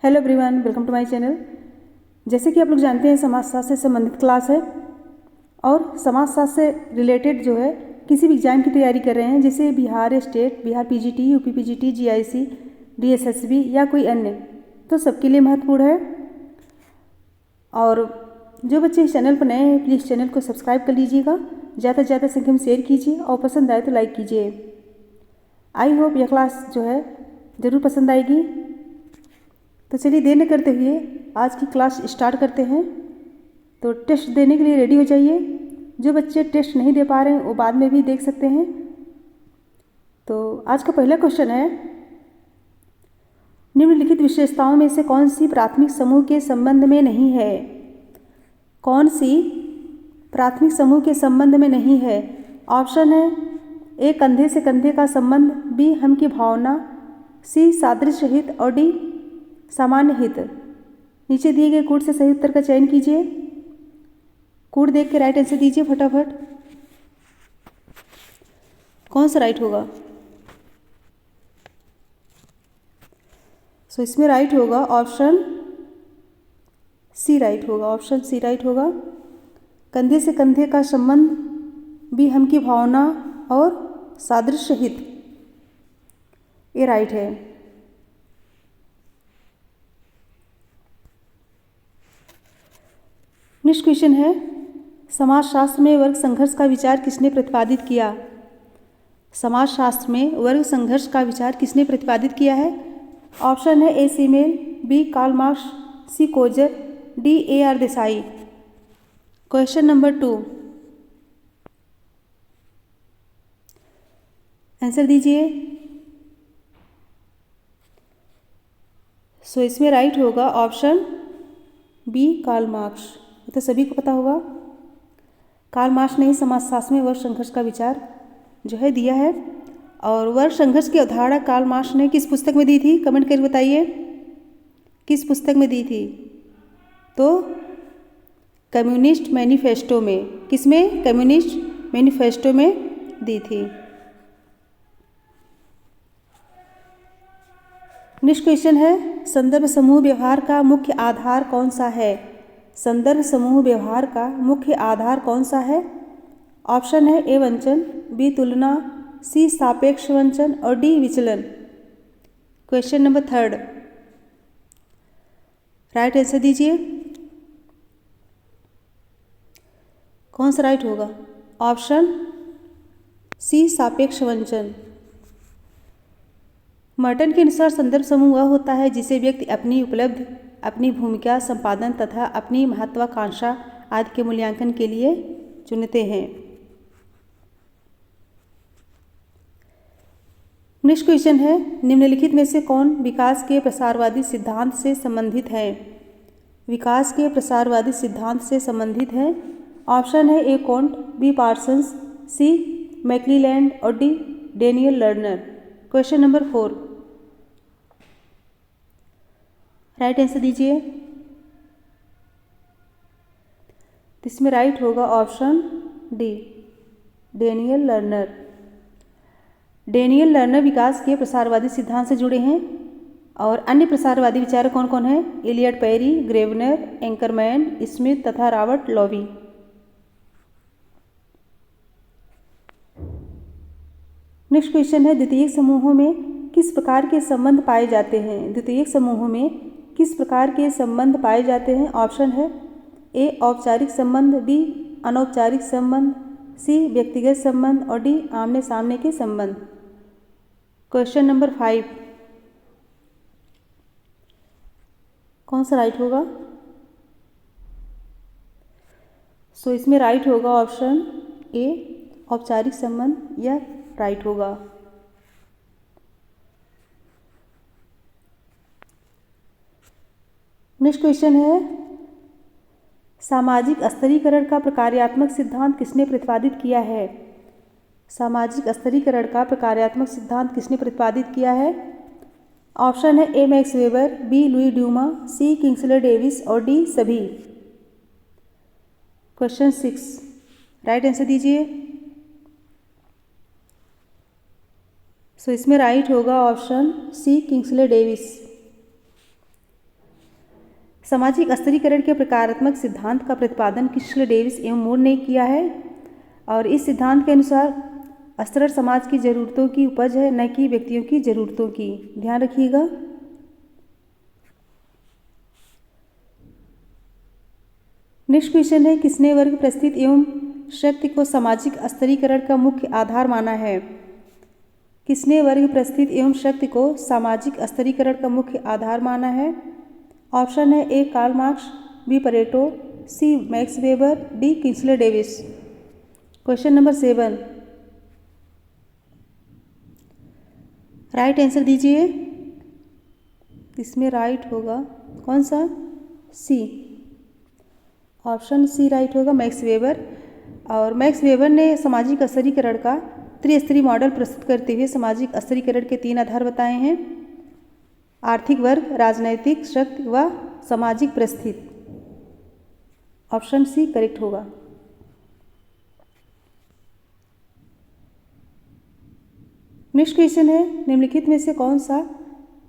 Hello everyone, welcome to my channel. जैसे कि आप लोग जानते हैं, समाजशास्त्र से संबंधित क्लास है और समाजशास्त्र से रिलेटेड जो है किसी भी एग्जाम की तैयारी कर रहे हैं, जैसे Bihar state, Bihar PGT, UP PGT, GIC, DSSB या कोई अन्य, तो सबके लिए महत्वपूर्ण है। और जो बच्चे इस चैनल पर नए हैं, प्लीज़ चैनल को सब्सक्राइब कर लीजिएगा, ज़्यादा से ज़्यादा संख्या में शेयर कीजिए और पसंद आए तो लाइक कीजिए। आई होप यह क्लास जो है ज़रूर पसंद आएगी। तो चलिए देर न करते हुए आज की क्लास स्टार्ट करते हैं। तो टेस्ट देने के लिए रेडी हो जाइए। जो बच्चे टेस्ट नहीं दे पा रहे हैं वो बाद में भी देख सकते हैं। तो आज का पहला क्वेश्चन है, निम्नलिखित विशेषताओं में से कौन सी प्राथमिक समूह के संबंध में नहीं है? कौन सी प्राथमिक समूह के संबंध में नहीं है? ऑप्शन है ए कंधे से कंधे का संबंध, बी हम की भावना, सी सादृश्य हित और डी सामान्य हित। नीचे दिए गए कोड से सही उत्तर का चयन कीजिए। कोड देख के राइट आंसर दीजिए फटाफट। कौन सा राइट होगा? सो इसमें राइट होगा ऑप्शन सी राइट होगा। ऑप्शन सी राइट होगा। कंधे से कंधे का संबंध, बी हम की भावना और सादृश्य हित, ये राइट है। नेक्स्ट क्वेश्चन है, समाजशास्त्र में वर्ग संघर्ष का विचार किसने प्रतिपादित किया? समाजशास्त्र में वर्ग संघर्ष का विचार किसने प्रतिपादित किया है? ऑप्शन है A Simmel, B Karl Marx, C Coser, D A R Desai. Question number 2, answer दीजिए। सो इसमें राइट होगा ऑप्शन बी कार्ल मार्क्स। ये तो सभी को पता होगा। कार्ल मार्क्स ने ही समाजशास्त्र में वर्ग संघर्ष का विचार जो है दिया है। और वर्ग संघर्ष की अवधारणा कार्ल मार्क्स ने किस पुस्तक में दी थी? कमेंट करके बताइए, किस पुस्तक में दी थी? तो कम्युनिस्ट मैनिफेस्टो में। किसमें? कम्युनिस्ट मैनिफेस्टो में दी थी। नेक्स्ट क्वेश्चन है, संदर्भ समूह व्यवहार का मुख्य आधार कौन सा है? संदर्भ समूह व्यवहार का मुख्य आधार कौन सा है? ऑप्शन है ए वंचन, बी तुलना, सी सापेक्ष वंचन और डी विचलन। क्वेश्चन नंबर 3, राइट आंसर दीजिए। कौन सा राइट होगा? ऑप्शन सी सापेक्ष वंचन। मर्टन के अनुसार संदर्भ समूह वह होता है जिसे व्यक्ति अपनी उपलब्धि, अपनी भूमिका संपादन तथा अपनी महत्वाकांक्षा आदि के मूल्यांकन के लिए चुनते हैं। नेक्स्ट क्वेश्चन है, निम्नलिखित में से कौन विकास के प्रसारवादी सिद्धांत से संबंधित है? विकास के प्रसारवादी सिद्धांत से संबंधित है। ऑप्शन है ए कोंट, बी पार्सन्स, सी मैक्लीलैंड और D Daniel Lerner. Question number 4, right answer दीजिए। इसमें राइट होगा option D Daniel Lerner. Daniel Lerner विकास के प्रसारवादी सिद्धांत से जुड़े हैं। और अन्य प्रसारवादी विचारक कौन कौन हैं? एलियट पेरी, ग्रेवनर, एंकरमैन, स्मिथ तथा रॉबर्ट लॉवी। नेक्स्ट क्वेश्चन है, द्वितीयक समूहों में किस प्रकार के संबंध पाए जाते हैं? द्वितीयक समूहों में किस प्रकार के संबंध पाए जाते हैं? ऑप्शन है ए औपचारिक संबंध, बी अनौपचारिक संबंध, सी व्यक्तिगत संबंध और डी आमने सामने के संबंध। क्वेश्चन नंबर 5, कौन सा राइट होगा? सो इसमें राइट होगा ऑप्शन ए औपचारिक संबंध, या राइट होगा। नेक्स्ट क्वेश्चन है, सामाजिक स्तरीकरण का प्रकार्यात्मक सिद्धांत किसने प्रतिपादित किया है? सामाजिक स्तरीकरण का प्रकार्यात्मक सिद्धांत किसने प्रतिपादित किया है? ऑप्शन है A Max Weber, B Louis Dumont, C Kingsley Davis और डी सभी। क्वेश्चन 6, राइट आंसर दीजिए। सो इसमें राइट होगा ऑप्शन सी किंग्सले डेविस। सामाजिक स्तरीकरण के प्रकारात्मक सिद्धांत का प्रतिपादन किसले डेविस एवं मूर ने किया है। और इस सिद्धांत के अनुसार स्तर समाज की ज़रूरतों की उपज है, न कि व्यक्तियों की ज़रूरतों की। ध्यान रखिएगा। नेक्स्ट क्वेश्चन है, किसने वर्ग परिस्थिति एवं शक्ति को सामाजिक स्तरीकरण का मुख्य आधार माना है। किसने वर्ग परिस्थिति एवं शक्ति को सामाजिक स्तरीकरण का मुख्य आधार माना है। ऑप्शन है A Karl Marx, B Pareto, C Max Weber, D Kingsley Davis. Question number 7, right answer दीजिए। इसमें राइट होगा कौन सा, सी, ऑप्शन सी राइट होगा, मैक्स वेबर। और मैक्स वेबर ने सामाजिक स्तरीकरण का त्रिस्तरीय मॉडल प्रस्तुत करते हुए सामाजिक स्तरीकरण के 3 आधार बताए हैं, आर्थिक वर्ग, राजनैतिक शक्ति व सामाजिक परिस्थिति। ऑप्शन सी करेक्ट होगा। नेक्स्ट क्वेश्चन है, निम्नलिखित में से कौन सा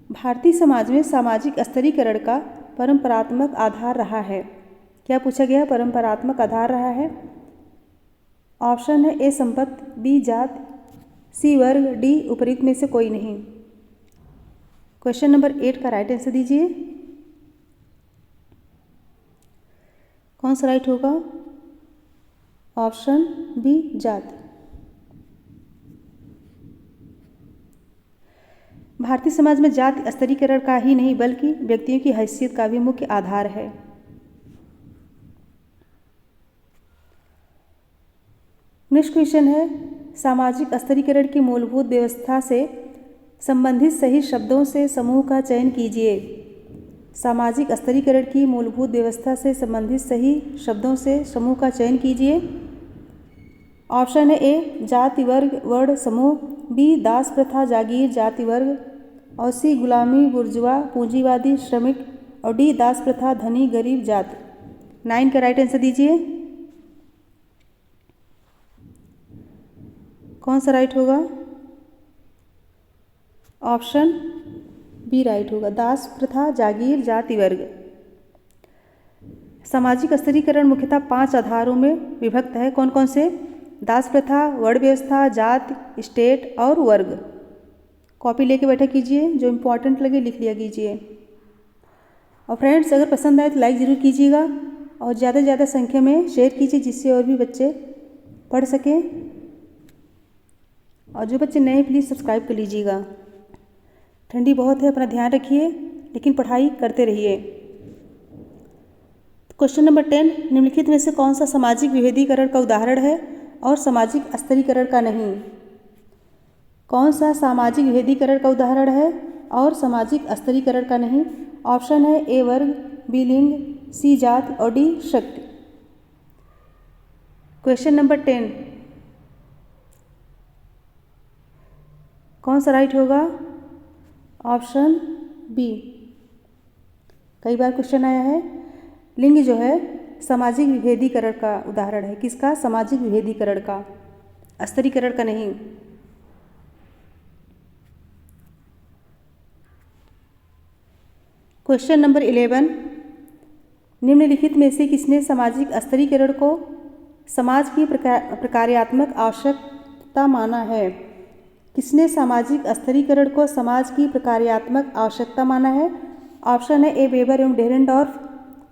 भारतीय समाज में सामाजिक स्तरीकरण का परंपरात्मक आधार रहा है। क्या पूछा गया, परंपरात्मक आधार रहा है। ऑप्शन है ए संपत्ति, बी जात, सी वर्ग, डी उपयुक्त में से कोई नहीं। क्वेश्चन नंबर 8 का राइट आंसर दीजिए। कौन सा राइट होगा, ऑप्शन बी जात। भारतीय समाज में जात स्तरीकरण का ही नहीं बल्कि व्यक्तियों की हैसियत का भी मुख्य आधार है। नेक्स्ट क्वेश्चन है, सामाजिक स्तरीकरण की मूलभूत व्यवस्था से संबंधित सही शब्दों से समूह का चयन कीजिए। सामाजिक स्तरीकरण की मूलभूत व्यवस्था से संबंधित सही शब्दों से समूह का चयन कीजिए। ऑप्शन है ए जाति वर्ग वर्ण समूह, बी दास प्रथा जागीर जाति वर्ग, और सी गुलामी बुर्जुआ पूंजीवादी श्रमिक, और डी दास प्रथा धनी गरीब जाति। 9 का राइट आंसर दीजिए। कौन सा राइट होगा, ऑप्शन बी राइट होगा, दास प्रथा जागीर जाति वर्ग। सामाजिक स्तरीकरण मुख्यतः 5 आधारों में विभक्त है। कौन कौन से, दास प्रथा, वर्ण व्यवस्था, जाति, स्टेट और वर्ग। कॉपी लेके बैठा कीजिए, जो इम्पोर्टेंट लगे लिख लिया कीजिए। और फ्रेंड्स, अगर पसंद आए तो लाइक ज़रूर कीजिएगा और ज़्यादा से ज़्यादा संख्या में शेयर कीजिए, जिससे और भी बच्चे पढ़ सकें। और जो बच्चे नए प्लीज़ सब्सक्राइब कर लीजिएगा। ठंडी बहुत है, अपना ध्यान रखिए, लेकिन पढ़ाई करते रहिए। क्वेश्चन नंबर 10, निम्नलिखित में से कौन सा सामाजिक विभेदीकरण का उदाहरण है और सामाजिक स्तरीकरण का नहीं। कौन सा सामाजिक विभेदीकरण का उदाहरण है और सामाजिक स्तरीकरण का नहीं। ऑप्शन है ए वर्ग, बी लिंग, सी जात और डी शक्ति। क्वेश्चन नंबर 10, कौन सा राइट होगा, ऑप्शन बी। कई बार क्वेश्चन आया है। लिंग जो है सामाजिक विभेदीकरण का उदाहरण है। किसका, सामाजिक विभेदीकरण का, स्तरीकरण का नहीं। क्वेश्चन नंबर 11, निम्नलिखित में से किसने सामाजिक स्तरीकरण को समाज की प्रकार्यात्मक आवश्यकता माना है। किसने सामाजिक स्तरीकरण को समाज की प्रकार्यात्मक आवश्यकता माना है। ऑप्शन है ए वेबर एवं डेरेनडॉर्फ,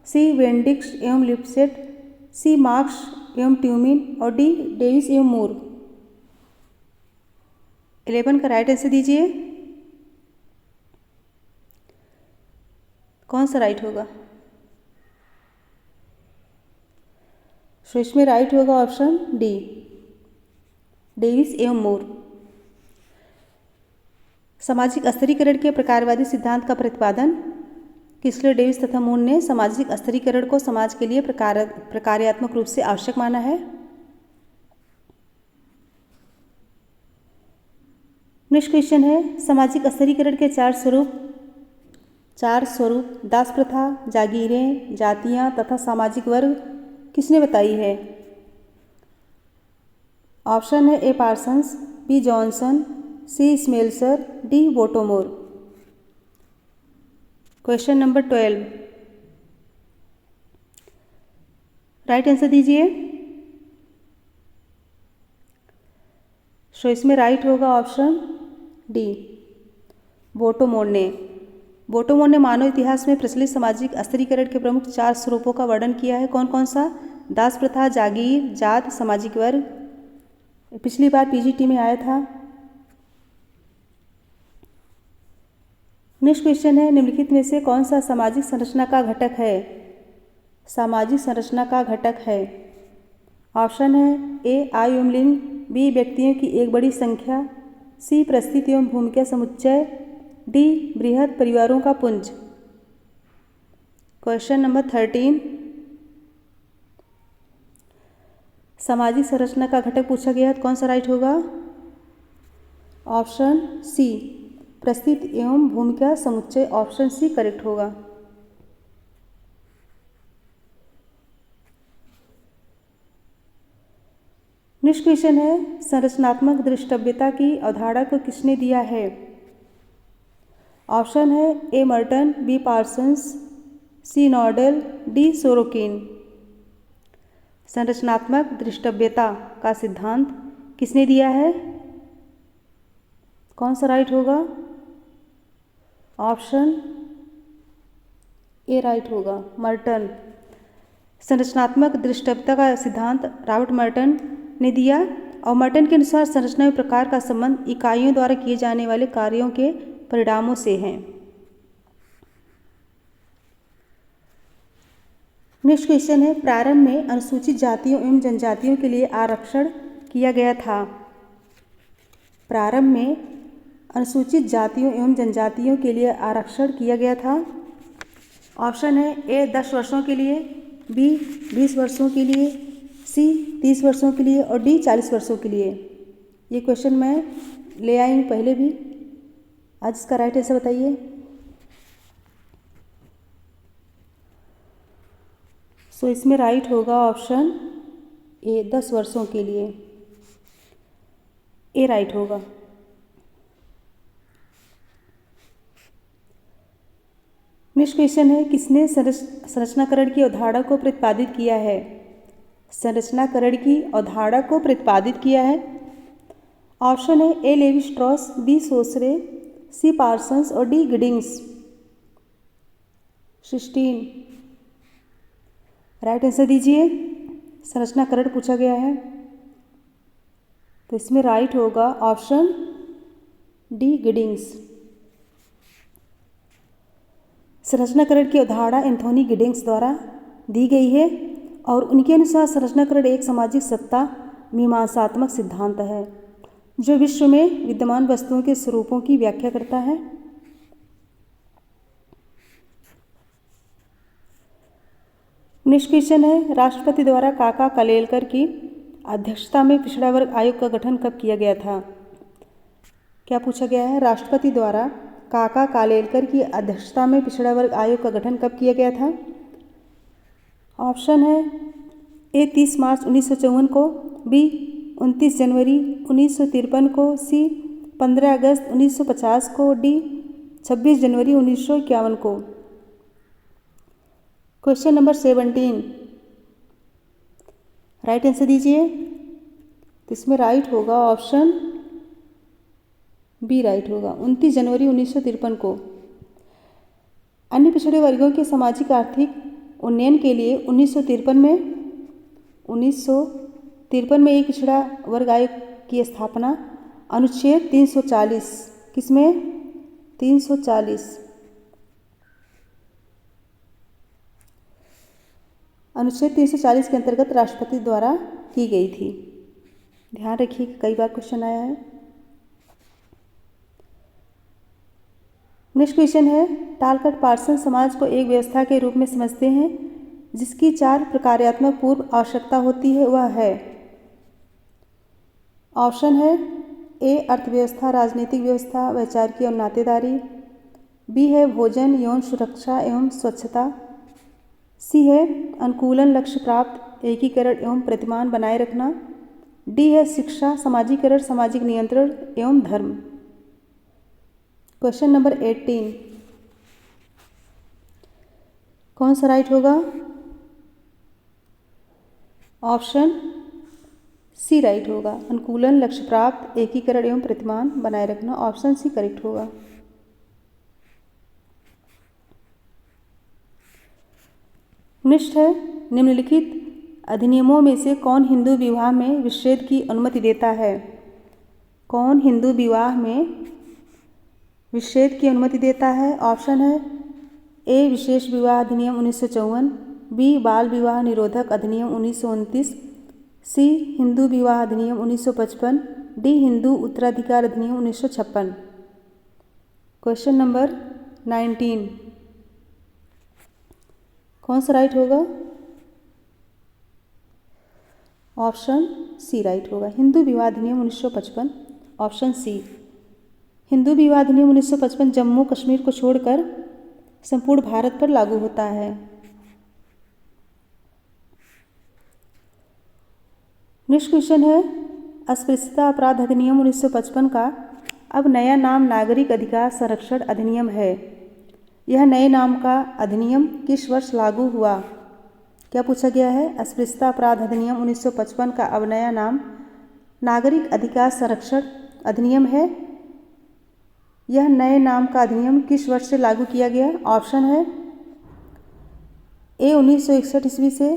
सी वेंडिक्स एवं लिप्सेट, सी मार्क्स एवं ट्यूमिन, और डी डेविस एवं मूर। 11 का राइट आंसर दीजिए। कौन सा राइट होगा, सो इसमें राइट होगा ऑप्शन डी, डेविस एवं मूर। सामाजिक स्तरीकरण के प्रकारवादी सिद्धांत का प्रतिपादन किसले डेविस तथा मूर ने सामाजिक स्तरीकरण को समाज के लिए प्रकार्यात्मक रूप से आवश्यक माना है। नेक्स्ट क्वेश्चन है, सामाजिक स्तरीकरण के 4 स्वरूप दास प्रथा, जागीरें, जातियां तथा सामाजिक वर्ग किसने बताई है। ऑप्शन है A Parsons, B Johnson, C Smelser, D Bottomore. Question number 12, right answer दीजिए। सो इसमें राइट होगा ऑप्शन डी, बोटोमोर ने। बोटोमोर ने मानव इतिहास में प्रचलित सामाजिक अस्थिरीकरण के प्रमुख 4 स्वरूपों का वर्णन किया है। कौन कौन सा? दास प्रथा, जागीर, जात, सामाजिक वर्ग। पिछली बार पीजीटी में आया था। नेक्स्ट क्वेश्चन है, निम्नलिखित में से कौन सा सामाजिक संरचना का घटक है? सामाजिक संरचना का घटक है। ऑप्शन है ए आयु एवं लिंग, बी व्यक्तियों की एक बड़ी संख्या, सी परिस्थिति एवं भूमिका समुच्चय, डी बृहद परिवारों का पुंज। क्वेश्चन नंबर 13, सामाजिक संरचना का घटक पूछा गया है, कौन सा राइट होगा? ऑप्शन सी, परिस्थिति एवं भूमिका समुच्चय। ऑप्शन सी करेक्ट होगा। नेक्स्ट क्वेश्चन है, संरचनात्मक द्रष्टव्यता की अवधारणा को किसने दिया है? ऑप्शन है A Merton, B Parsons, C नॉर्डल, D Sorokin. संरचनात्मक दृष्टव्यता का सिद्धांत किसने दिया है? कौन सा राइट होगा? ऑप्शन ए राइट होगा, मर्टन। संरचनात्मक दृष्टव्यता का सिद्धांत रॉबर्ट मर्टन ने दिया और मर्टन के अनुसार संरचना में प्रकार का संबंध इकाइयों द्वारा किए जाने वाले कार्यों के परिणामों से है। नेक्स्ट क्वेश्चन है, प्रारंभ में अनुसूचित जातियों एवं जनजातियों के लिए आरक्षण किया गया था। प्रारंभ में अनुसूचित जातियों एवं जनजातियों के लिए आरक्षण किया गया था। ऑप्शन है ए 10 वर्षों के लिए, बी 20 वर्षों के लिए, सी 30 वर्षों के लिए और डी 40 वर्षों के लिए। ये क्वेश्चन मैं ले आई हूँ पहले भी। आज इसका राइट आंसर बताइए। सो इसमें राइट होगा ऑप्शन ए 10 वर्षों के लिए। ए राइट होगा। नेक्स्ट क्वेश्चन है, किसने संरचनाकरण की अवधारणा को प्रतिपादित किया है? संरचनाकरण की अवधारणा को प्रतिपादित किया है। ऑप्शन है A Levi Strauss, B Saussure, C Parsons और डी गिडिंग्स। 16 राइट आंसर दीजिए। संरचनाकरण पूछा गया है तो इसमें राइट होगा ऑप्शन डी गिडिंग्स। संरचनाकरण की अवधारणा एंथोनी गिडिंग्स द्वारा दी गई है और उनके अनुसार संरचनाकरण एक सामाजिक सत्ता मीमांसात्मक सिद्धांत है जो विश्व में विद्यमान वस्तुओं के स्वरूपों की व्याख्या करता है। नेक्स्ट क्वेश्चन है, राष्ट्रपति द्वारा काका कालेलकर की अध्यक्षता में पिछड़ा वर्ग आयोग का गठन कब किया गया था? क्या पूछा गया है? राष्ट्रपति द्वारा काका कालेलकर की अध्यक्षता में पिछड़ा वर्ग आयोग का गठन कब किया गया था? ऑप्शन है ए 30 मार्च 1954 को, बी 29 जनवरी 1953 को, सी 15 अगस्त 1950 को, डी 26 जनवरी 1951 को। क्वेश्चन नंबर 17 राइट आंसर दीजिए। तो इसमें राइट होगा ऑप्शन बी राइट होगा, 29 जनवरी 1953 को। अन्य पिछड़े वर्गों के सामाजिक आर्थिक उन्नयन के लिए 1953 में एक पिछड़ा वर्ग आयोग की स्थापना अनुच्छेद 340 किसमें 340 अनुच्छेद 340 के अंतर्गत राष्ट्रपति द्वारा की गई थी। ध्यान रखिए कई बार क्वेश्चन आया है। नेक्स्ट क्वेश्चन है, टालकट पार्सन समाज को एक व्यवस्था के रूप में समझते हैं जिसकी 4 प्रकार्यात्मक पूर्व आवश्यकता होती है, वह है। ऑप्शन है ए अर्थव्यवस्था, राजनीतिक व्यवस्था, वैचारिक और नातेदारी, बी है भोजन, यौन सुरक्षा एवं स्वच्छता, सी है अनुकूलन, लक्ष्य प्राप्त, एकीकरण एवं प्रतिमान बनाए रखना, डी है शिक्षा, सामाजिकरण, सामाजिक नियंत्रण एवं धर्म। क्वेश्चन नंबर 18 कौन सा राइट होगा? ऑप्शन सी राइट होगा। अनुकूलन, लक्ष्य प्राप्त, एकीकरण एवं प्रतिमान बनाए रखना, ऑप्शन सी करेक्ट होगा। नेक्स्ट है, निम्नलिखित अधिनियमों में से कौन हिंदू विवाह में विच्छेद की अनुमति देता है? कौन हिंदू विवाह में विच्छेद की अनुमति देता है? ऑप्शन है ए विशेष विवाह अधिनियम 1954, बी बाल विवाह निरोधक अधिनियम 1929, सी हिंदू विवाह अधिनियम 1955, डी हिंदू उत्तराधिकार अधिनियम 1956। क्वेश्चन नंबर 19 कौन सा राइट होगा? ऑप्शन सी राइट होगा, हिंदू विवाह अधिनियम 1955, ऑप्शन सी। हिंदू विवाह अधिनियम 1955 जम्मू कश्मीर को छोड़कर संपूर्ण भारत पर लागू होता है। नेक्स्ट क्वेश्चन है, अस्पृश्यता अपराध अधिनियम 1955 का अब नया नाम नागरिक अधिकार संरक्षण अधिनियम है। यह नए नाम का अधिनियम किस वर्ष लागू हुआ? क्या पूछा गया है? अस्पृश्यता अपराध अधिनियम 1955 का अब नया नाम नागरिक अधिकार संरक्षण अधिनियम है। यह नए नाम का अधिनियम किस वर्ष से लागू किया गया? ऑप्शन है ए 1961 ईस्वी से,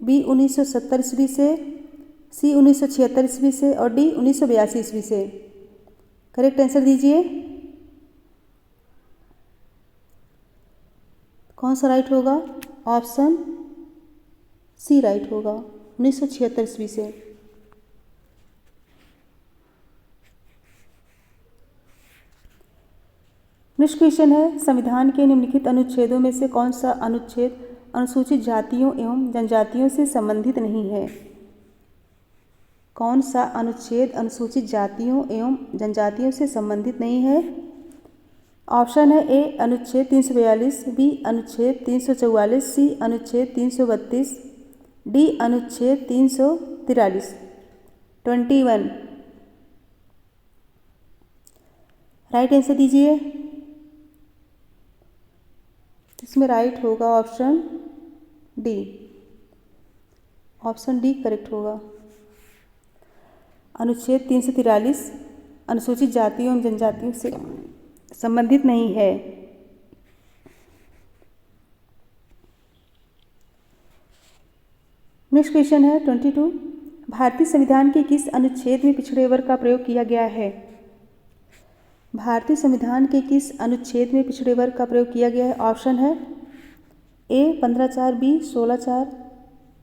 बी 1970 ईस्वी से, सी 1976 ईस्वी से और डी 1982 ईस्वी से। करेक्ट आंसर दीजिए। कौन सा राइट होगा? ऑप्शन सी राइट होगा, 1976 ईस्वी से। नेक्स्ट क्वेश्चन है, संविधान के निम्नलिखित अनुच्छेदों में से कौन सा अनुच्छेद अनुसूचित जातियों एवं जनजातियों से संबंधित नहीं है? कौन सा अनुच्छेद अनुसूचित जातियों एवं जनजातियों से संबंधित नहीं है? ऑप्शन है ए अनुच्छेद 342, बी अनुच्छेद 344, सी अनुच्छेद 332, डी अनुच्छेद 343। 21 राइट आंसर दीजिए। इसमें राइट होगा option D, option D correct होगा। अनुच्छेद 343 अनुसूचित जातियों एवं जनजातियों से संबंधित नहीं है। नेक्स्ट क्वेश्चन है 22, भारतीय संविधान के किस अनुच्छेद में पिछड़े वर्ग का प्रयोग किया गया है? भारतीय संविधान के किस अनुच्छेद में पिछड़े वर्ग का प्रयोग किया गया है? ऑप्शन है ए 15(4), बी 16(4),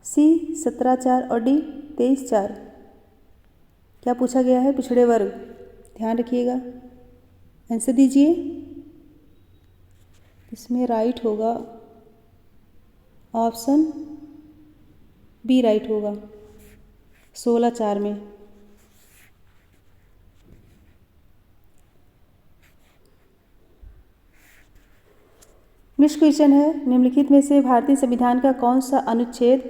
सी 17(4) और डी 23(4। क्या पूछा गया है? पिछड़े वर्ग। ध्यान रखिएगा, आंसर दीजिए। इसमें राइट होगा ऑप्शन बी राइट होगा, 16(4) में। नेक्स्ट क्वेश्चन है, निम्नलिखित में से भारतीय संविधान का कौन सा अनुच्छेद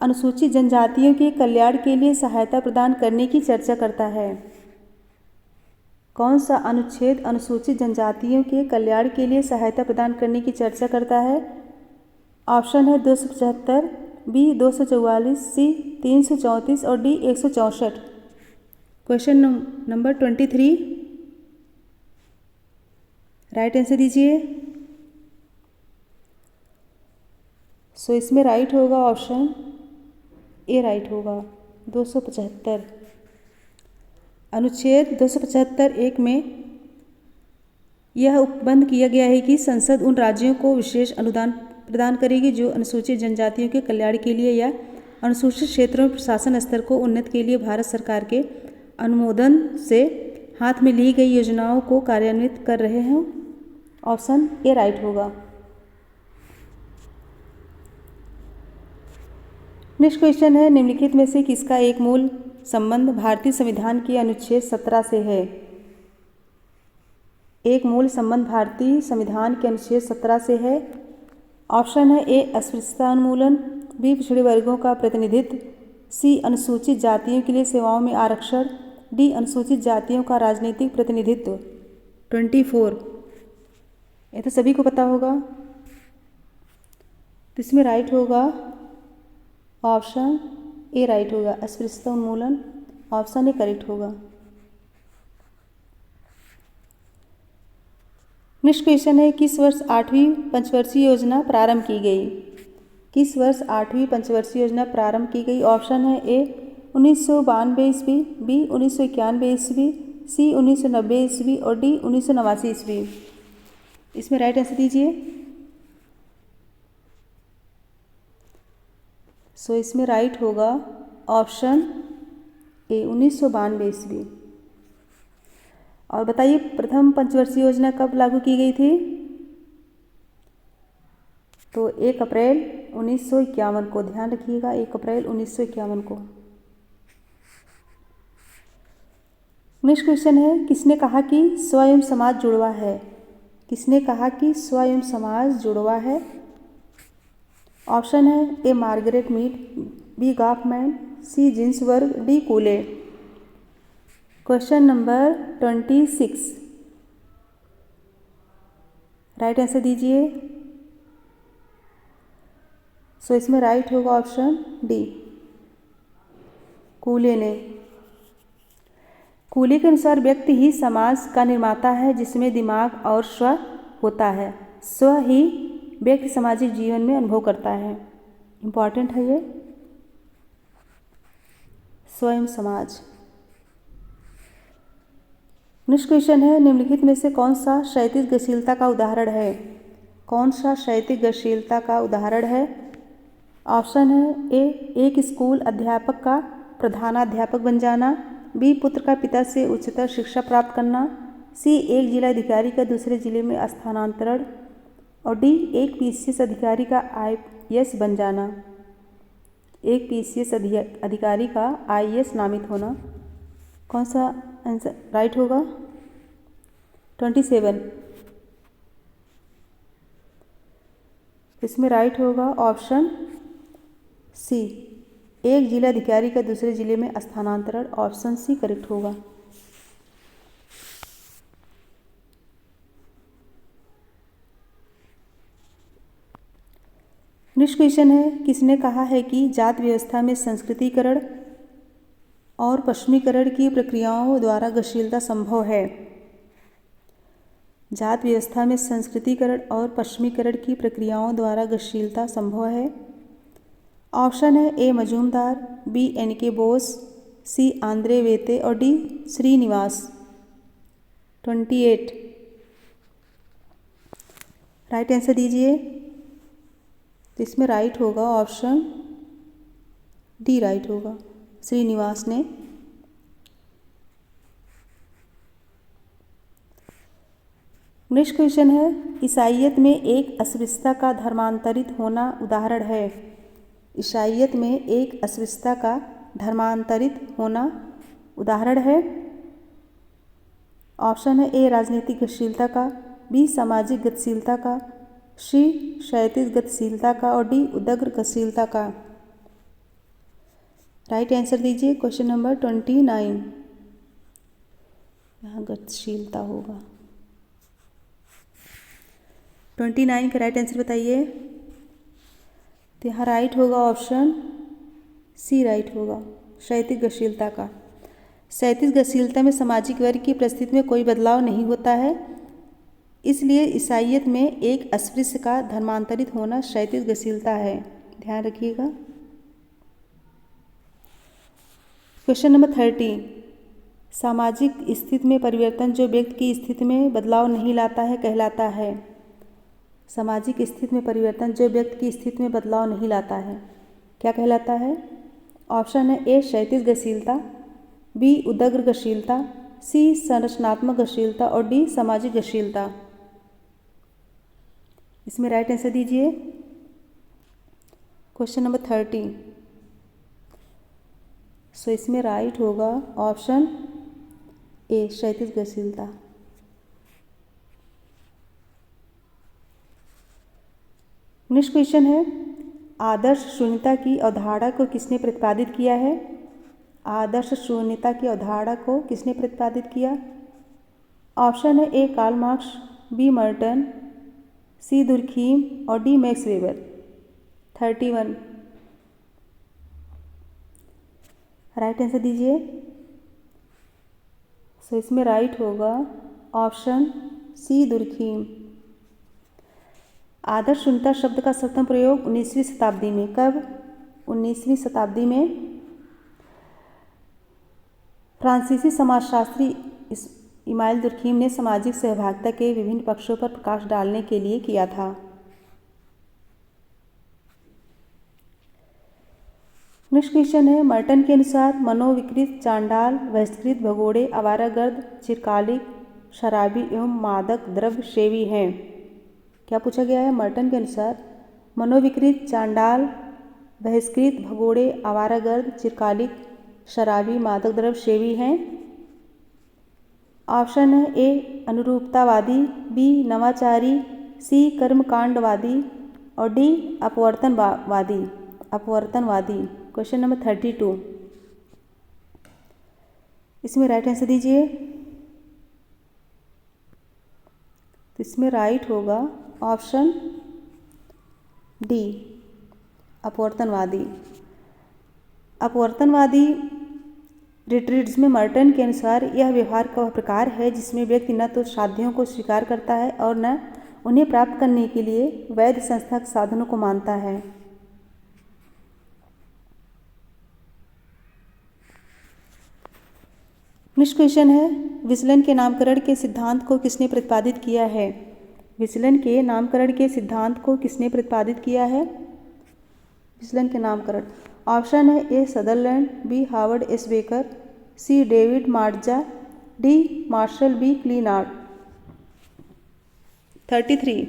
अनुसूचित जनजातियों के कल्याण के लिए सहायता प्रदान करने की चर्चा करता है? कौन सा अनुच्छेद अनुसूचित जनजातियों के कल्याण के लिए सहायता प्रदान करने की चर्चा करता है? ऑप्शन है 275, बी 244, सी 334 और D 164। Question number 23 right answer दीजिए। सो इसमें राइट होगा ऑप्शन ए राइट होगा, 275। अनुच्छेद 275(1) में यह उपबंध किया गया है कि संसद उन राज्यों को विशेष अनुदान प्रदान करेगी जो अनुसूचित जनजातियों के कल्याण के लिए या अनुसूचित क्षेत्रों में प्रशासन स्तर को उन्नत के लिए भारत सरकार के अनुमोदन से हाथ में ली गई योजनाओं को कार्यान्वित कर रहे हैं। ऑप्शन ए राइट होगा। नेक्स्ट क्वेश्चन है, निम्नलिखित में से किसका एक मूल संबंध भारतीय संविधान के अनुच्छेद 17 से है? एक मूल संबंध भारतीय संविधान के अनुच्छेद 17 से है। ऑप्शन है ए अस्पृश्यता उन्मूलन, बी पिछड़े वर्गों का प्रतिनिधित्व, सी अनुसूचित जातियों के लिए सेवाओं में आरक्षण, डी अनुसूचित जातियों का राजनीतिक प्रतिनिधित्व। 24 ये तो सभी को पता होगा, तो इसमें राइट होगा ऑप्शन ए राइट होगा, अस्पृश्यता उन्मूलन, ऑप्शन ए करेक्ट होगा। नेक्स्ट क्वेश्चन है, किस वर्ष 8वीं पंचवर्षीय योजना प्रारंभ की गई? किस वर्ष 8वीं पंचवर्षीय योजना प्रारंभ की गई? ऑप्शन है ए 1992 ईस्वी, बी 1991 ईस्वी, सी 1990 ईस्वी और डी 1989 ईस्वी। इसमें राइट आंसर दीजिए। सो इसमें राइट होगा ऑप्शन ए 1992 ईस्वी। और बताइए प्रथम पंचवर्षीय योजना कब लागू की गई थी? तो 1 अप्रैल 1951 को, ध्यान रखिएगा 1 अप्रैल 1951 को। नेक्स्ट क्वेश्चन है, किसने कहा कि स्वयं समाज जुड़वा है? किसने कहा कि स्वयं समाज जुड़वा है? ऑप्शन है ए मार्गरेट मीड, बी गॉफमैन, सी Ginsburg, D कूले। Question number 26, right answer दीजिए। सो इसमें राइट होगा ऑप्शन डी, कूले ने। कूले के अनुसार व्यक्ति ही समाज का निर्माता है जिसमें दिमाग और स्व होता है। स्व ही व्यक्ति सामाजिक जीवन में अनुभव करता है। इम्पॉर्टेंट है ये, स्वयं समाज। नेक्स्ट क्वेश्चन है, निम्नलिखित में से कौन सा क्षैतिज गतिशीलता का उदाहरण है? कौन सा क्षैतिज गतिशीलता का उदाहरण है? ऑप्शन है ए एक स्कूल अध्यापक का प्रधानाध्यापक बन जाना, बी पुत्र का पिता से उच्चतर शिक्षा प्राप्त करना, सी एक जिला अधिकारी का दूसरे जिले में स्थानांतरण और डी एक पीसीएस अधिकारी का आईएएस बन जाना। एक पीसीएस अधिकारी का आईएएस नामित होना। कौन सा आंसर राइट होगा? 27। इसमें राइट होगा ऑप्शन सी, एक जिला अधिकारी का दूसरे जिले में स्थानांतरण। ऑप्शन सी करेक्ट होगा। नेक्स्ट क्वेश्चन है, किसने कहा है कि जात व्यवस्था में संस्कृतिकरण और पश्चिमीकरण की प्रक्रियाओं द्वारा गतिशीलता संभव है? जात व्यवस्था में संस्कृतिकरण और पश्चिमीकरण की प्रक्रियाओं द्वारा गतिशीलता संभव है। ऑप्शन है ए मजूमदार, बी एन.के. बोस, सी आंद्रे वेते और डी श्रीनिवास। 28, राइट आंसर दीजिए। तो इसमें राइट होगा ऑप्शन डी राइट होगा, श्रीनिवास ने। नेक्स्ट क्वेश्चन है, ईसाईयत में एक अस्पृश्यता का धर्मांतरित होना उदाहरण है। ईसाईयत में एक अस्पृश्यता का धर्मांतरित होना उदाहरण है। ऑप्शन है ए राजनीतिक गतिशीलता का, बी सामाजिक गतिशीलता का, सी क्षैतिज गतिशीलता का और डी उदग्र गतिशीलता का। राइट आंसर दीजिए। क्वेश्चन नंबर 29, यहाँ गतिशीलता होगा। 29 का राइट आंसर बताइए। तो यहाँ राइट होगा ऑप्शन सी राइट होगा, क्षैतिज गतिशीलता का। क्षैतिज गतिशीलता में सामाजिक वर्ग की परिस्थिति में कोई बदलाव नहीं होता है, इसलिए ईसाईयत में एक अस्पृश्य का धर्मांतरित होना क्षैतिज गतिशीलता है। ध्यान रखिएगा। क्वेश्चन नंबर 30, सामाजिक स्थिति में परिवर्तन जो व्यक्ति की स्थिति में बदलाव नहीं लाता है कहलाता है। सामाजिक स्थिति में परिवर्तन जो व्यक्ति की स्थिति में बदलाव नहीं लाता है क्या कहलाता है? ऑप्शन है ए क्षैतिज गतिशीलता, बी उदग्र गतिशीलता, सी संरचनात्मक गतिशीलता और डी सामाजिक गतिशीलता। इसमें राइट आंसर दीजिए। क्वेश्चन नंबर 30, सो इसमें राइट होगा ऑप्शन ए क्षैतिज गतिशीलता। नेक्स्ट क्वेश्चन है, आदर्श शून्यता की अवधारणा को किसने प्रतिपादित किया है? आदर्श शून्यता की अवधारणा को किसने प्रतिपादित किया? ऑप्शन है A Karl Marx, B Merton, C Durkheim और D max weber. 31, right answer दीजिए। सो इसमें राइट होगा ऑप्शन सी दुर्खीम। आदर्श शून्यता शब्द का सर्वप्रथम प्रयोग 19वीं शताब्दी में। कब? 19वीं शताब्दी में फ्रांसीसी समाजशास्त्री इमाइल दुर्खीम ने सामाजिक सहभागिता के विभिन्न पक्षों पर प्रकाश डालने के लिए किया था। नेक्स्ट क्वेश्चन है, मर्टन के अनुसार मनोविकृत, चांडाल, बहिष्कृत, भगोड़े, आवारागर्द, चिरकालिक, शराबी एवं मादक द्रव्य सेवी हैं। क्या पूछा गया है? मर्टन के अनुसार मनोविकृत, चांडाल, बहिष्कृत, भगोड़े, आवारागर्द, चिरकालिक, शराबी, मादक द्रव्य सेवी हैं। ऑप्शन है ए अनुरूपतावादी, बी नवाचारी, सी कर्मकांडवादी और डी अपवर्तनवादी। अपवर्तनवादी। Question number 32। इसमें राइट आंसर दीजिए। तो इसमें राइट होगा ऑप्शन डी अपवर्तनवादी। अपवर्तनवादी रिट्रीट्स में मर्टन के अनुसार यह व्यवहार का प्रकार है जिसमें व्यक्ति न तो साध्यों को स्वीकार करता है और न उन्हें प्राप्त करने के लिए वैध संस्था के साधनों को मानता है। नेक्स्ट क्वेश्चन है, विचलन के नामकरण के सिद्धांत को किसने प्रतिपादित किया है? विचलन के नामकरण के सिद्धांत को किसने प्रतिपादित किया है? विचलन के नामकरण। ऑप्शन है A Sutherland, B Harvard S Becker, C David Matza, D Marshall B Clinard. 33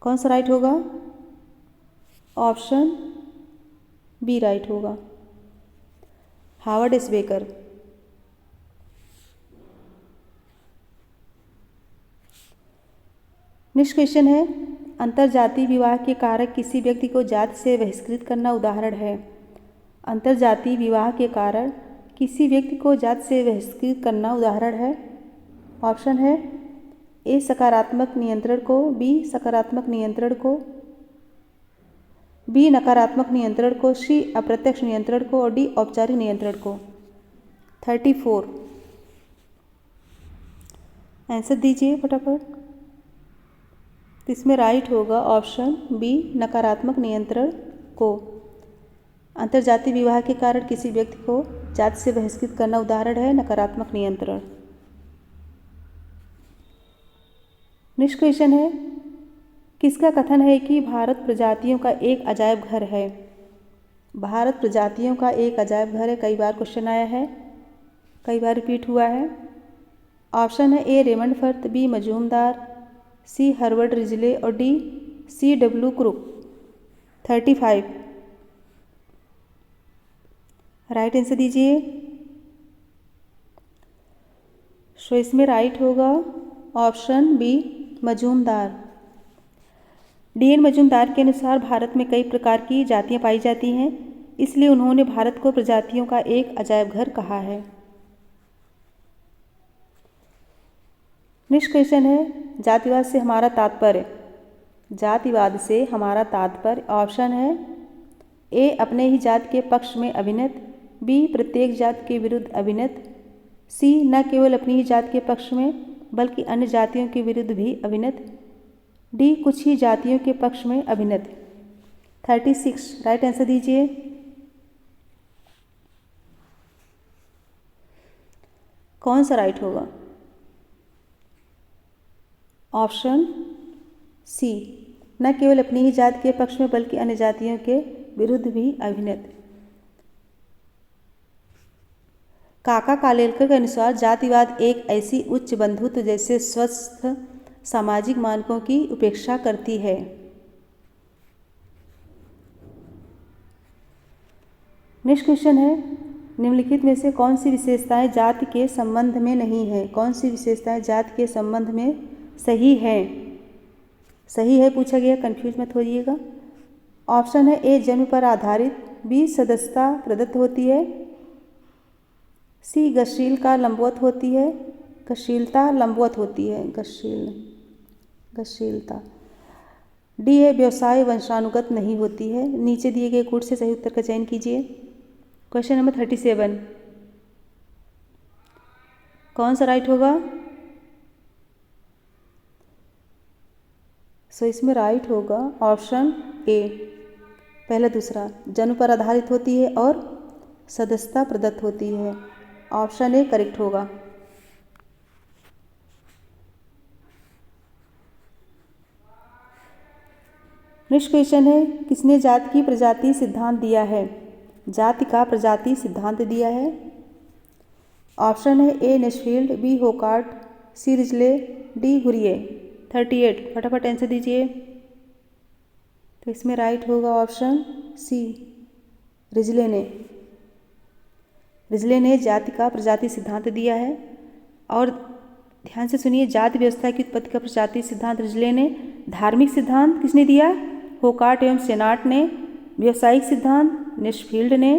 कौन सा राइट होगा? ऑप्शन बी राइट होगा, Harvard S Becker. Next question है, अंतरजातीय विवाह के कारक किसी व्यक्ति को जाति से बहिष्कृत करना उदाहरण है। अंतरजातीय विवाह के कारण किसी व्यक्ति को जाति से बहिष्कृत करना उदाहरण है। ऑप्शन है ए सकारात्मक नियंत्रण को, बी सकारात्मक नियंत्रण को, बी नकारात्मक नियंत्रण को, सी अप्रत्यक्ष नियंत्रण को और डी औपचारिक नियंत्रण को। 34 आंसर दीजिए फटाफट। इसमें राइट होगा ऑप्शन बी नकारात्मक नियंत्रण को। अंतरजातीय विवाह के कारण किसी व्यक्ति को जाति से बहिष्कृत करना उदाहरण है नकारात्मक नियंत्रण। नेक्स्ट क्वेश्चन है, किसका कथन है कि भारत प्रजातियों का एक अजायब घर है? भारत प्रजातियों का एक अजायब घर है। कई बार क्वेश्चन आया है, कई बार रिपीट हुआ है। ऑप्शन है A Raymond Firth, B Majumdar, C Herbert Risley और D C W Crooke. 35 right answer दीजिए। सो इसमें राइट होगा option B Majumdar. D N Majumdar के अनुसार भारत में कई प्रकार की जातियां पाई जाती हैं, इसलिए उन्होंने भारत को प्रजातियों का एक अजायब घर कहा है। नेक्स्ट क्वेश्चन है, जातिवाद से हमारा तात्पर्य। जातिवाद से हमारा तात्पर्य। ऑप्शन है ए अपने ही जाति के पक्ष में अभिनत, बी प्रत्येक जाति के विरुद्ध अभिनत, सी न केवल अपनी ही जाति के पक्ष में बल्कि अन्य जातियों के विरुद्ध भी अभिनत, डी कुछ ही जातियों के पक्ष में अभिनत। 36 राइट आंसर दीजिए। कौन सा राइट होगा? ऑप्शन सी न केवल अपनी ही जाति के पक्ष में बल्कि अन्य जातियों के विरुद्ध भी अभिनत। काका कालेलकर के अनुसार जातिवाद एक ऐसी उच्च बंधुत्व जैसे स्वस्थ सामाजिक मानकों की उपेक्षा करती है। नेक्स्ट क्वेश्चन है, निम्नलिखित में से कौन सी विशेषताएं जाति के संबंध में नहीं है? कौन सी विशेषताएं जाति के संबंध में सही है? सही है पूछा गया, कंफ्यूज मत होइएगा। ऑप्शन है ए जन्म पर आधारित, बी सदस्यता प्रदत्त होती है, सी गतिशीलता लंबवत होती है, गतिशीलता लंबवत होती है, गतिशीलता, डी है व्यवसाय वंशानुगत नहीं होती है। नीचे दिए गए कोड से सही उत्तर का चयन कीजिए। क्वेश्चन नंबर 37, कौन सा राइट होगा? सो इसमें राइट होगा ऑप्शन ए, पहला दूसरा। जन्म पर आधारित होती है और सदस्यता प्रदत्त होती है। ऑप्शन ए करेक्ट होगा। नेक्स्ट क्वेश्चन है, किसने जाति की प्रजाति सिद्धांत दिया है? जाति का प्रजाति सिद्धांत दिया है। ऑप्शन है ए नेस्फील्ड, बी होकार्ट, सी रिजले, डी हुरिये। 38, फटाफट आंसर दीजिए। तो इसमें राइट होगा ऑप्शन सी, रिजले ने। रिजले ने जाति का प्रजाति सिद्धांत दिया है। और ध्यान से सुनिए, जाति व्यवस्था की उत्पत्ति का प्रजाति सिद्धांत रिजले ने। धार्मिक सिद्धांत किसने दिया? होकार्ट एवं सेनाट ने। व्यावसायिक सिद्धांत नेस्फील्ड ने।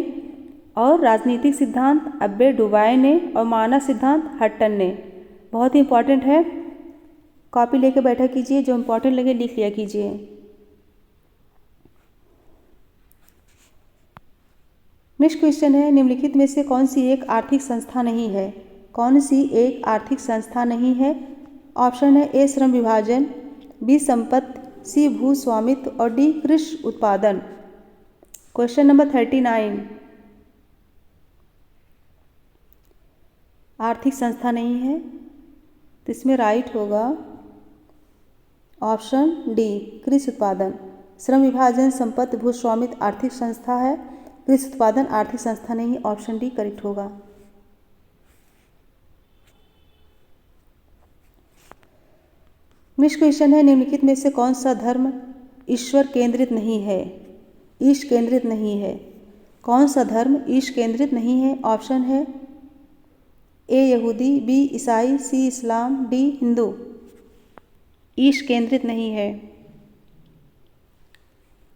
और राजनीतिक सिद्धांत अब्बे डुबाय ने। और मानव सिद्धांत हट्टन ने। बहुत ही इंपॉर्टेंट है, कॉपी लेके बैठा कीजिए, जो इंपॉर्टेंट लगे लिख लिया कीजिए। नेक्स्ट क्वेश्चन है, निम्नलिखित में से कौन सी एक आर्थिक संस्था नहीं है? कौन सी एक आर्थिक संस्था नहीं है? ऑप्शन है ए श्रम विभाजन, बी संपत्ति, सी भू स्वामित्व और डी कृषि उत्पादन। क्वेश्चन नंबर 39, आर्थिक संस्था नहीं है, तो इसमें राइट होगा ऑप्शन डी, कृषि उत्पादन। श्रम विभाजन, संपत्ति, भू स्वामित्व आर्थिक संस्था है, कृषि उत्पादन आर्थिक संस्था नहीं। ऑप्शन डी करेक्ट होगा। नेक्स्ट क्वेश्चन है, निम्नलिखित में से कौन सा धर्म ईश्वर केंद्रित नहीं है? ईश केंद्रित नहीं है। कौन सा धर्म ईश केंद्रित नहीं है? ऑप्शन है ए यहूदी, बी ईसाई, सी इस्लाम, डी हिंदू। ईश केंद्रित नहीं है,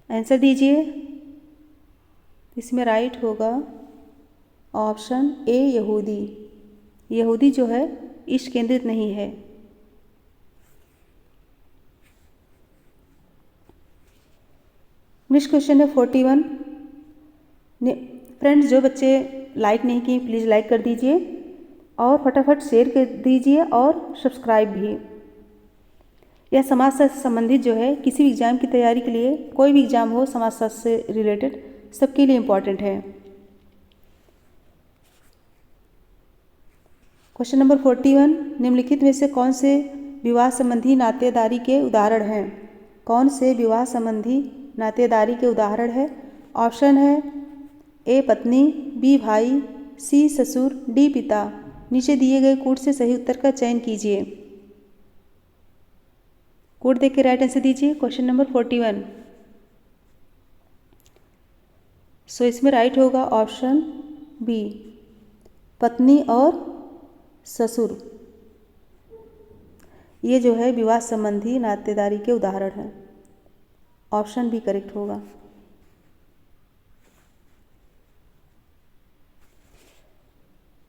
आंसर दीजिए। इसमें राइट होगा ऑप्शन ए यहूदी। यहूदी जो है ईश केंद्रित नहीं है। नेक्स्ट क्वेश्चन है 41। फ्रेंड्स, जो बच्चे लाइक नहीं किए प्लीज़ लाइक कर दीजिए और फटाफट शेयर कर दीजिए और सब्सक्राइब भी। यह समाजशास्त्र से संबंधित जो है, किसी भी एग्जाम की तैयारी के लिए, कोई भी एग्जाम हो समाजशास्त्र से रिलेटेड, सबके लिए इम्पॉर्टेंट है। क्वेश्चन नंबर 41, निम्नलिखित में से कौन से विवाह संबंधी नातेदारी के उदाहरण हैं? कौन से विवाह संबंधी नातेदारी के उदाहरण है? ऑप्शन है ए पत्नी, बी भाई, सी ससुर, डी पिता। नीचे दिए गए कोड से सही उत्तर का चयन कीजिए। कोड देख के राइट आंसर दीजिए। क्वेश्चन नंबर 41, सो इसमें राइट होगा ऑप्शन बी, पत्नी और ससुर। ये जो है विवाह संबंधी नातेदारी के उदाहरण हैं। ऑप्शन बी करेक्ट होगा।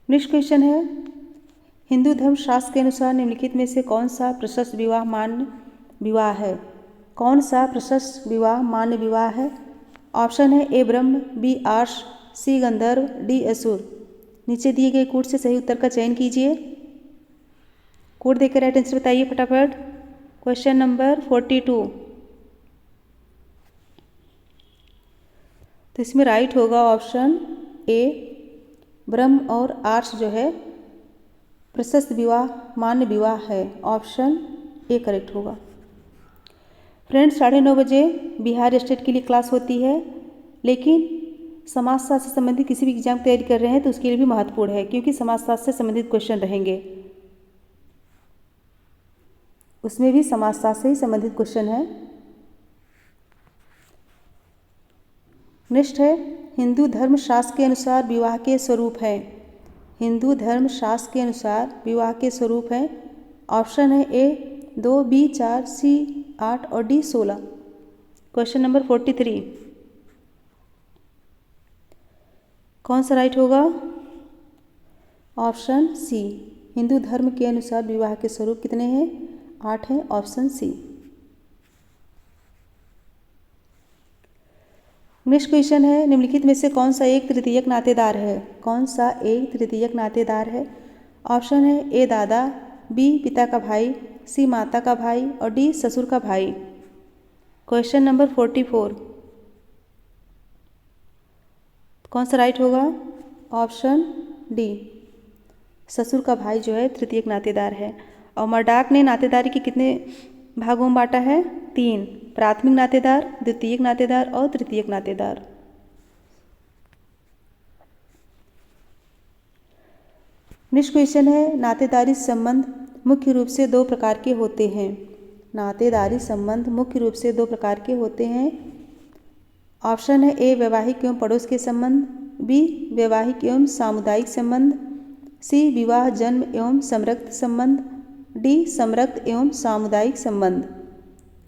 नेक्स्ट क्वेश्चन है, हिंदू धर्म शास्त्र के अनुसार निम्नलिखित में से कौन सा प्रशस्त विवाह मान्य विवाह है? कौन सा प्रशस्त विवाह मान्य विवाह है? ऑप्शन है ए ब्रह्म, बी आर्ष, सी गंधर्व, डी असुर। नीचे दिए गए कोड से सही उत्तर का चयन कीजिए। कोड देकर राइट आंसर बताइए फटाफट। क्वेश्चन नंबर 42, तो इसमें राइट होगा ऑप्शन ए, ब्रह्म और आर्ष जो है प्रशस्त विवाह मान्य विवाह है। ऑप्शन ए करेक्ट होगा। फ्रेंड्स, 9:30 बजे बिहार स्टेट के लिए क्लास होती है, लेकिन समाजशास्त्र से संबंधित किसी भी एग्जाम की तैयारी कर रहे हैं तो उसके लिए भी महत्वपूर्ण है, क्योंकि समाजशास्त्र से संबंधित क्वेश्चन रहेंगे। उसमें भी समाजशास्त्र से ही संबंधित क्वेश्चन है। नेक्स्ट है, हिंदू धर्म शास्त्र के अनुसार विवाह के स्वरूप हैं। हिंदू धर्म शास्त्र के अनुसार विवाह के स्वरूप हैं। ऑप्शन है ए 2, बी 4, सी 8 और डी 16। क्वेश्चन नंबर 43, कौन सा राइट होगा? ऑप्शन सी, हिंदू धर्म के अनुसार विवाह के स्वरूप कितने हैं? 8 हैं। Option C. नेक्स्ट क्वेश्चन है, निम्नलिखित में से कौन सा एक तृतीयक नातेदार है? कौन सा एक तृतीयक नातेदार है? ऑप्शन है ए दादा, बी पिता का भाई, सी माता का भाई और डी ससुर का भाई। क्वेश्चन नंबर 44, कौन सा राइट होगा? ऑप्शन डी, ससुर का भाई जो है तृतीयक नातेदार है। और मर्डाक ने नातेदारी के कितने भागों में बांटा है? 3, प्राथमिक नातेदार, द्वितीयक नातेदार और तृतीयक नातेदार। नेक्स्ट क्वेश्चन है, नातेदारी संबंध मुख्य रूप से 2 प्रकार के होते हैं। नातेदारी संबंध मुख्य रूप से 2 प्रकार के होते हैं। ऑप्शन है ए वैवाहिक एवं पड़ोस के संबंध, बी वैवाहिक एवं सामुदायिक संबंध, सी विवाह जन्म एवं संरक्त संबंध, डी संरक्त एवं सामुदायिक संबंध।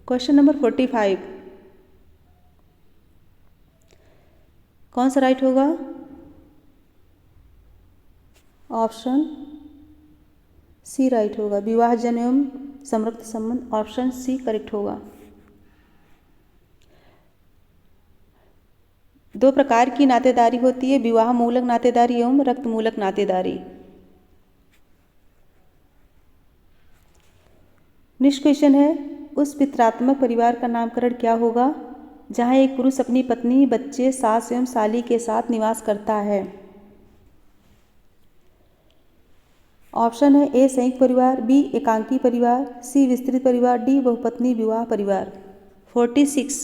क्वेश्चन नंबर 45, कौन सा राइट होगा? ऑप्शन सी राइट होगा, विवाह जन्म एवं संरक्त संबंध। ऑप्शन सी करेक्ट होगा। 2 प्रकार की नातेदारी होती है, विवाह मूलक नातेदारी एवं रक्त मूलक नातेदारी। नेक्स्ट क्वेश्चन है, उस पितरात्मक परिवार का नामकरण क्या होगा जहां एक पुरुष अपनी पत्नी, बच्चे, सास एवं साली के साथ निवास करता है? ऑप्शन है ए संयुक्त परिवार, बी एकांकी परिवार, सी विस्तृत परिवार, डी बहुपत्नी विवाह परिवार। 46,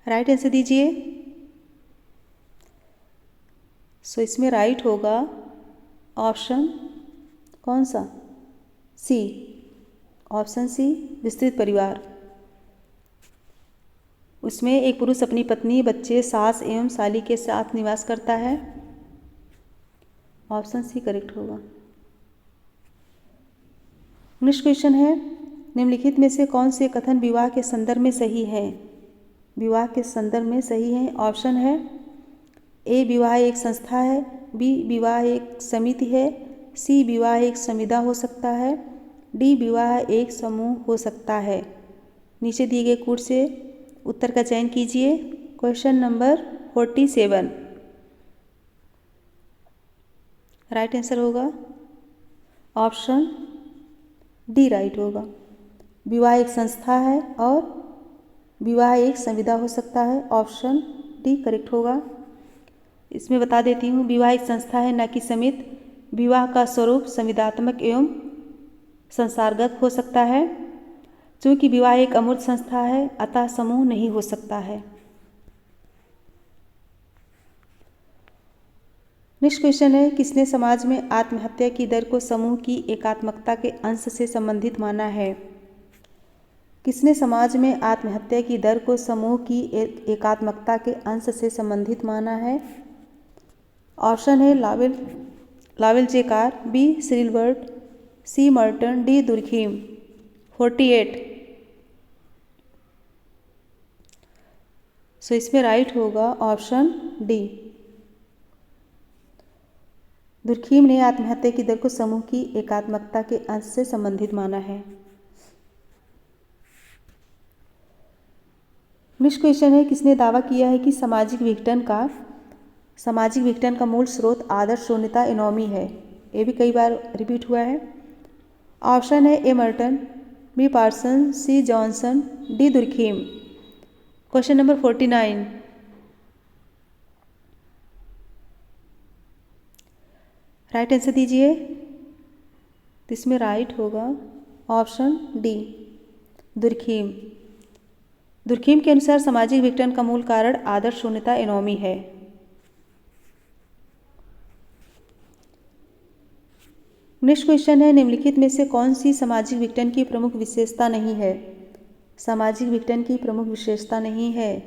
राइट आंसर दीजिए। सो इसमें राइट होगा ऑप्शन कौन सा? सी, ऑप्शन सी विस्तृत परिवार। उसमें एक पुरुष अपनी पत्नी, बच्चे, सास एवं साली के साथ निवास करता है। ऑप्शन सी करेक्ट होगा। नेक्स्ट क्वेश्चन है, निम्नलिखित में से कौन से कथन विवाह के संदर्भ में सही है? विवाह के संदर्भ में सही है। ऑप्शन है ए विवाह एक संस्था है, बी विवाह एक समिति है, सी विवाह एक संविदा हो सकता है, डी विवाह एक समूह हो सकता है। नीचे दिए गए कोड से उत्तर का चयन कीजिए। क्वेश्चन नंबर 47, राइट आंसर होगा ऑप्शन डी राइट होगा। विवाह एक संस्था है और विवाह एक संविदा हो सकता है। ऑप्शन डी करेक्ट होगा। इसमें बता देती हूँ, विवाह एक संस्था है न कि समिति। विवाह का स्वरूप संविदात्मक एवं संसारगत हो सकता है। चूँकि विवाह एक अमूर्त संस्था है अतः समूह नहीं हो सकता है। नेक्स्ट क्वेश्चन है, किसने समाज में आत्महत्या की दर को समूह की एकात्मकता के अंश से संबंधित माना है? किसने समाज में आत्महत्या की दर को समूह की एकात्मकता के अंश से संबंधित माना है? ऑप्शन है लावेल जेकार, बी सिरिलबर्ट, सी मर्टन, डी दुर्खीम। 48, सो इसमें राइट होगा ऑप्शन डी। दुर्खीम ने आत्महत्या की दर को समूह की एकात्मकता के अंश से संबंधित माना है। नेक्स्ट क्वेश्चन है, किसने दावा किया है कि सामाजिक विघटन का मूल स्रोत आदर्श शून्यता एनोमी है? ये भी कई बार रिपीट हुआ है। ऑप्शन है A Merton, B Parson, C Johnson, D Durkheim. Question number 49, right answer दीजिए। तो इसमें राइट होगा ऑप्शन डी दुर्खीम। दुर्खीम के अनुसार सामाजिक विघटन का मूल कारण आदर्श शून्यता एनोमी है। नेक्स्ट क्वेश्चन है, निम्नलिखित में से कौन सी सामाजिक विघटन की प्रमुख विशेषता नहीं है? सामाजिक विघटन की प्रमुख विशेषता नहीं है।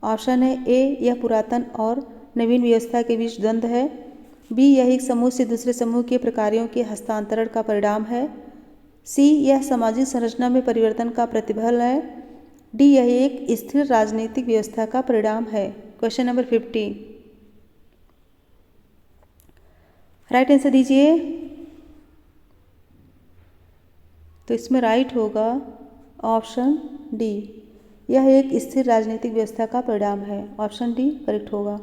ऑप्शन है ए यह पुरातन और नवीन व्यवस्था के बीच द्वंद्व है, बी यह एक समूह से दूसरे समूह के प्रकारों के हस्तांतरण का परिणाम है, सी यह सामाजिक संरचना में परिवर्तन का प्रतिफल है, डी यह एक स्थिर राजनीतिक व्यवस्था का परिणाम है। क्वेश्चन नंबर 50, राइट आंसर दीजिए। तो इसमें राइट होगा ऑप्शन डी यह एक स्थिर राजनीतिक व्यवस्था का परिणाम है। ऑप्शन डी करेक्ट होगा।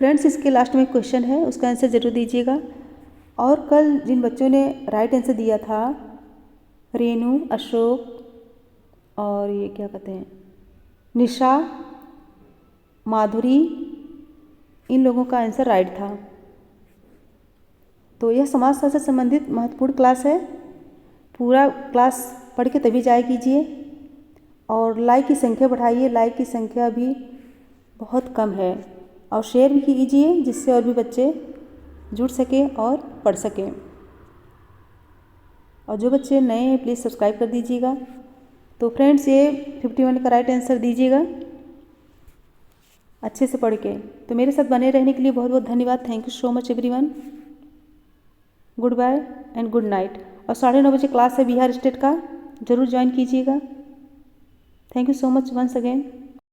फ्रेंड्स, इसके लास्ट में एक क्वेश्चन है, उसका आंसर ज़रूर दीजिएगा। और कल जिन बच्चों ने राइट आंसर दिया था, रेनू, अशोक और ये क्या कहते हैं, निशा, माधुरी, इन लोगों का आंसर राइट था। तो यह समाजशास्त्र से संबंधित महत्वपूर्ण क्लास है। पूरा क्लास पढ़ के तभी जाया कीजिए और लाइक की संख्या बढ़ाइए, लाइक की संख्या भी बहुत कम है। और शेयर भी कीजिए जिससे और भी बच्चे जुड़ सकें और पढ़ सकें। और जो बच्चे नए हैं प्लीज़ सब्सक्राइब कर दीजिएगा। तो फ्रेंड्स, ये 51 का राइट आंसर दीजिएगा अच्छे से पढ़ के। तो मेरे साथ बने रहने के लिए बहुत बहुत धन्यवाद। Thank you so much everyone. Good bye and good night. और 9:30 बजे क्लास है बिहार स्टेट का, ज़रूर ज्वाइन कीजिएगा। Thank you so much once again.